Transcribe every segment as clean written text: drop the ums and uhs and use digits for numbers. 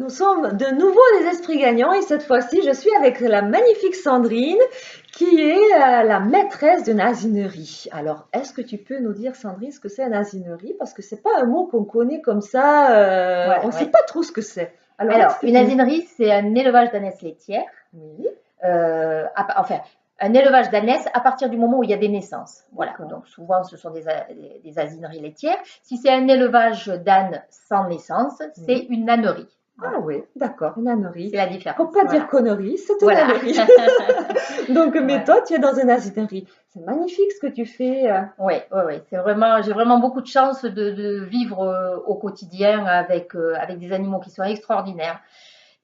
nous sommes de nouveau les esprits gagnants et cette fois-ci, je suis avec la magnifique Sandrine qui est la maîtresse d'une asinerie. Alors, est-ce que tu peux nous dire, Sandrine, ce que c'est une asinerie? Parce que c'est pas un mot qu'on connaît comme ça, on ne sait pas trop ce que c'est. Alors, une asinerie, c'est un élevage d'ânesses laitières. Oui. Enfin, un élevage d'ânesses à partir du moment où il y a des naissances. Voilà. Donc, souvent, ce sont des asineries laitières. Si c'est un élevage d'ânes sans naissance, c'est une ânerie. Ah oui, d'accord, une ânerie. C'est la différence. Faut pas dire connerie, c'est une ânerie. Donc, mais toi, tu es dans une asinerie. C'est magnifique ce que tu fais. Oui. C'est vraiment, j'ai vraiment beaucoup de chance de vivre au quotidien avec des animaux qui sont extraordinaires,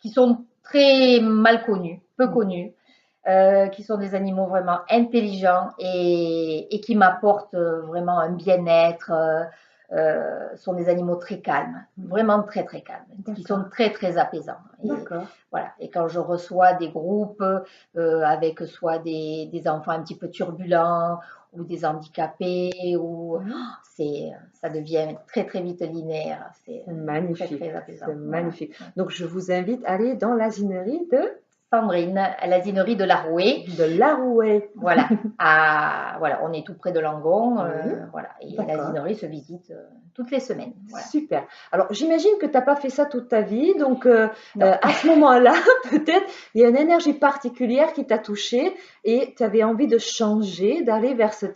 qui sont très mal connus, peu connus. Qui sont des animaux vraiment intelligents et qui m'apportent vraiment un bien-être. Sont des animaux très calmes, vraiment très très calmes, qui sont très très apaisants. Voilà. Et quand je reçois des groupes avec soit des enfants un petit peu turbulents ou des handicapés, ou ça devient très très vite linéaire. C'est magnifique, très, très apaisant. c'est magnifique. Donc je vous invite à aller dans l'asinerie de Sandrine, à l'asinerie de Larouet. De Larouet. Voilà. Voilà, on est tout près de Langon. Voilà. Et l'asinerie se visite toutes les semaines. Voilà. Super. Alors, j'imagine que tu n'as pas fait ça toute ta vie. Donc, à ce moment-là, peut-être, il y a une énergie particulière qui t'a touché et tu avais envie de changer, d'aller vers ce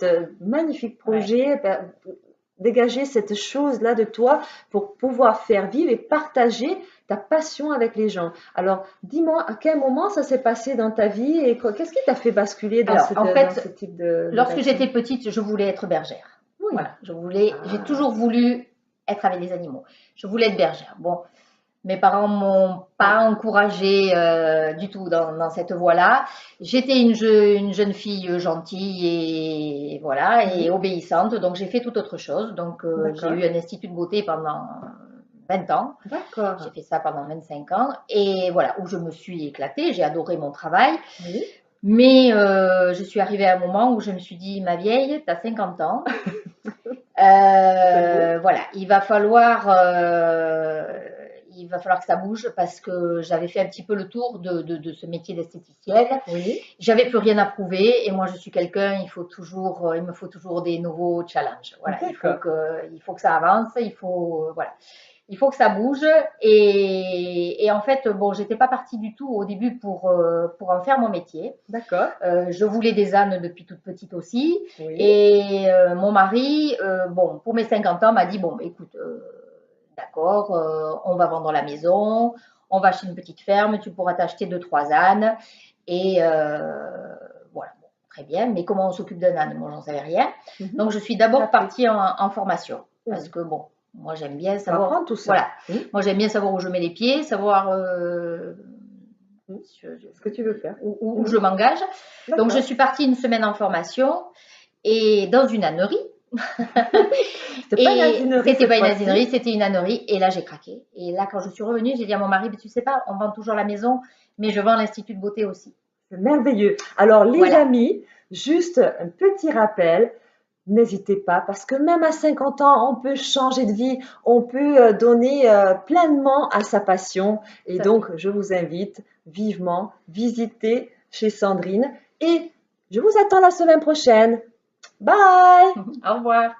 magnifique projet, dégager cette chose-là de toi pour pouvoir faire vivre et partager ta passion avec les gens. Alors, dis-moi, à quel moment ça s'est passé dans ta vie et qu'est-ce qui t'a fait basculer dans ce type de lorsque j'étais petite, je voulais être bergère. Oui. Voilà, j'ai toujours voulu être avec les animaux. Je voulais être bergère. Bon, mes parents m'ont pas encouragée du tout dans cette voie-là. J'étais une jeune fille gentille et voilà et obéissante, donc j'ai fait tout autre chose. Donc j'ai eu un institut de beauté pendant 20 ans. D'accord. J'ai fait ça pendant 25 ans et voilà, où je me suis éclatée, j'ai adoré mon travail. Oui. Mais je suis arrivée à un moment où je me suis dit, ma vieille, tu as 50 ans. Voilà, il va falloir que ça bouge parce que j'avais fait un petit peu le tour de ce métier d'esthéticienne. Oui. J'avais plus rien à prouver et moi je suis quelqu'un, il me faut toujours des nouveaux challenges. Voilà, il faut que ça avance, il faut que ça bouge et en fait, bon, j'étais pas partie du tout au début pour en faire mon métier. D'accord. Je voulais des ânes depuis toute petite aussi. Oui. Et mon mari, bon, pour mes 50 ans, m'a dit, bon, écoute, d'accord, on va vendre la maison, on va acheter une petite ferme, tu pourras t'acheter 2-3 ânes. Et voilà, bon, très bien, mais comment on s'occupe d'un âne? Moi, j'en savais rien. Donc, je suis d'abord partie en formation parce que, bon, moi, j'aime bien savoir tout ça. Voilà. Moi, j'aime bien savoir où je mets les pieds, savoir ce que tu veux faire, où je m'engage. Donc, je suis partie une semaine en formation et dans une ânerie. C'était pas une asinerie. C'était pas une asinerie, c'était une ânerie. Et là, j'ai craqué. Et là, quand je suis revenue, j'ai dit à mon mari, tu sais pas, on vend toujours la maison, mais je vends l'Institut de beauté aussi. C'est merveilleux. Alors, les amis, juste un petit rappel. N'hésitez pas, parce que même à 50 ans, on peut changer de vie, on peut donner pleinement à sa passion. Et donc, je vous invite vivement, visiter chez Sandrine. Et je vous attends la semaine prochaine. Bye! Au revoir!